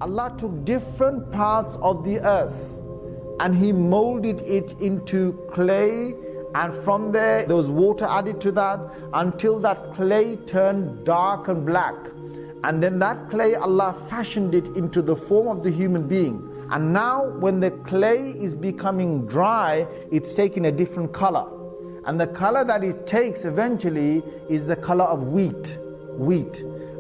Allah took different parts of the earth and He molded it into clay, and from there was water added to that until that clay turned dark and black. And then that clay, Allah fashioned it into the form of the human being. And now when the clay is becoming dry, it's taking a different color. And the color that it takes eventually is the color of wheat.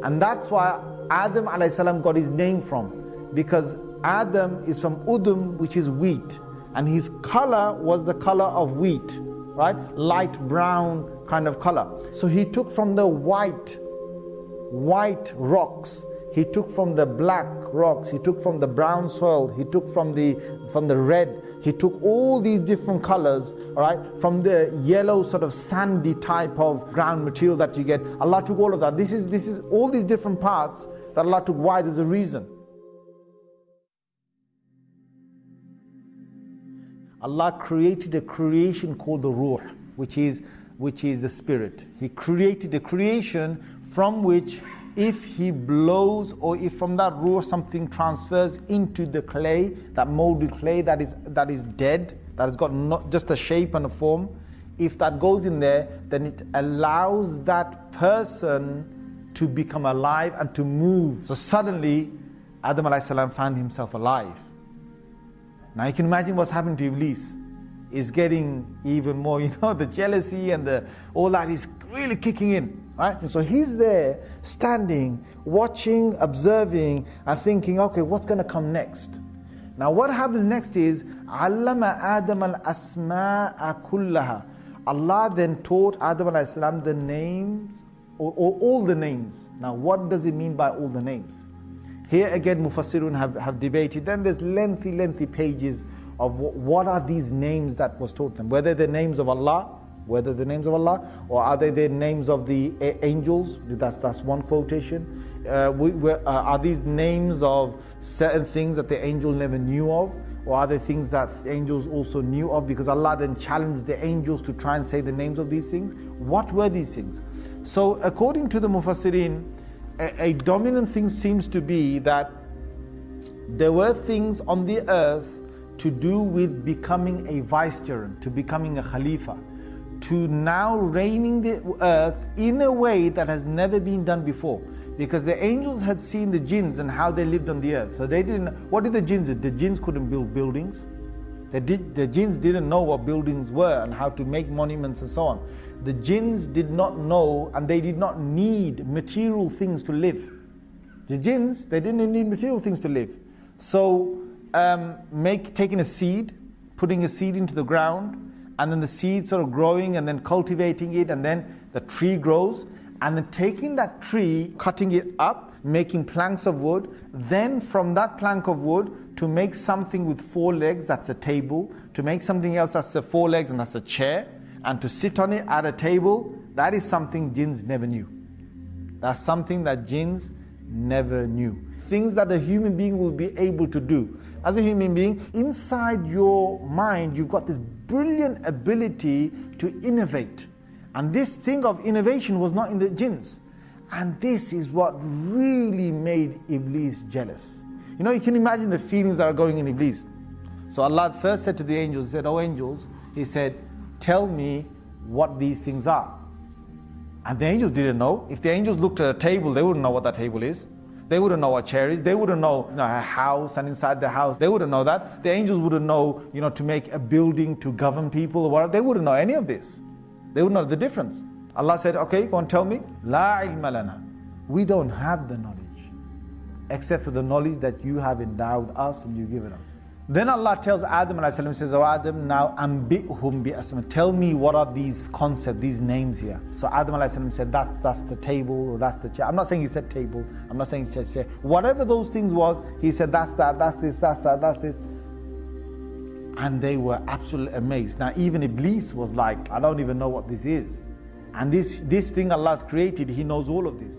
And that's why Adam a.s. got his name from. Because Adam is from udum, which is wheat. And his color was the color of wheat, right? Light brown kind of color. So he took from the white rocks, he took from the black rocks, he took from the brown soil, he took from the red, he took all these different colors, all right, from the yellow sort of sandy type of ground material that you get. Allah took all of that. This is all these different parts that Allah took. Why? There's a reason. Allah created a creation called the Ruh, which is the spirit. He created a creation from which, if He blows, or if from that Ruh something transfers into the clay, that molded clay that is dead, that has got not just a shape and a form, if that goes in there, then it allows that person to become alive and to move. So suddenly, Adam a.s. found himself alive. Now you can imagine what's happened to Iblis. Is getting even more, the jealousy and all that is really kicking in, right? And so he's there, standing, watching, observing, and thinking, okay, what's going to come next? Now what happens next is, Allama Adam al-asma'a kullaha. Allah then taught Adam a.s. the names, or all the names. Now what does it mean by all the names? Here again, Mufassirun have debated. Then there's lengthy pages of what are these names that was taught them. Whether they're names of Allah, or are they the names of the angels? That's one quotation. Are these names of certain things that the angel never knew of? Or are they things that the angels also knew of? Because Allah then challenged the angels to try and say the names of these things. What were these things? So according to the Mufassirin, a dominant thing seems to be that there were things on the earth to do with becoming a vicegerent, to becoming a khalifa, to now reigning the earth in a way that has never been done before. Because the angels had seen the jinns and how they lived on the earth. So they didn't, what did the jinns do? The jinns couldn't build buildings. The jinns didn't know what buildings were and how to make monuments and so on. The jinns did not know, and they did not need material things to live. The jinns, they didn't need material things to live. So taking a seed, putting a seed into the ground, and then the seed sort of growing and then cultivating it, and then the tree grows, and then taking that tree, cutting it up, making planks of wood, then from that plank of wood to make something with 4 legs, that's a table, to make something else that's 4 legs and that's a chair, and to sit on it at a table, that is something jinns never knew. That's something that jinns never knew. Things that a human being will be able to do. As a human being, inside your mind, you've got this brilliant ability to innovate. And this thing of innovation was not in the jinns. And this is what really made Iblis jealous. You can imagine the feelings that are going in Iblis. So Allah first said to the angels, He said, "Oh angels," He said, "tell me what these things are." And the angels didn't know. If the angels looked at a table, they wouldn't know what that table is. They wouldn't know what chair is. They wouldn't know, a house, and inside the house, they wouldn't know that. The angels wouldn't know, to make a building to govern people or whatever. They wouldn't know any of this. They wouldn't know the difference. Allah said, "Okay, go and tell me." La ilma lana. We don't have the knowledge, except for the knowledge that you have endowed us and you've given us. Then Allah tells Adam a.s. says, "Oh Adam, now ambihum bi asma. Tell me what are these concepts, these names here." So Adam a.s. said, that's the table, or that's the chair. I'm not saying he said table. I'm not saying he said chair. Whatever those things was, he said that's that, that's this, that's that, that's this. And they were absolutely amazed. Now even Iblis was like, I don't even know what this is. And this thing Allah's created, he knows all of this.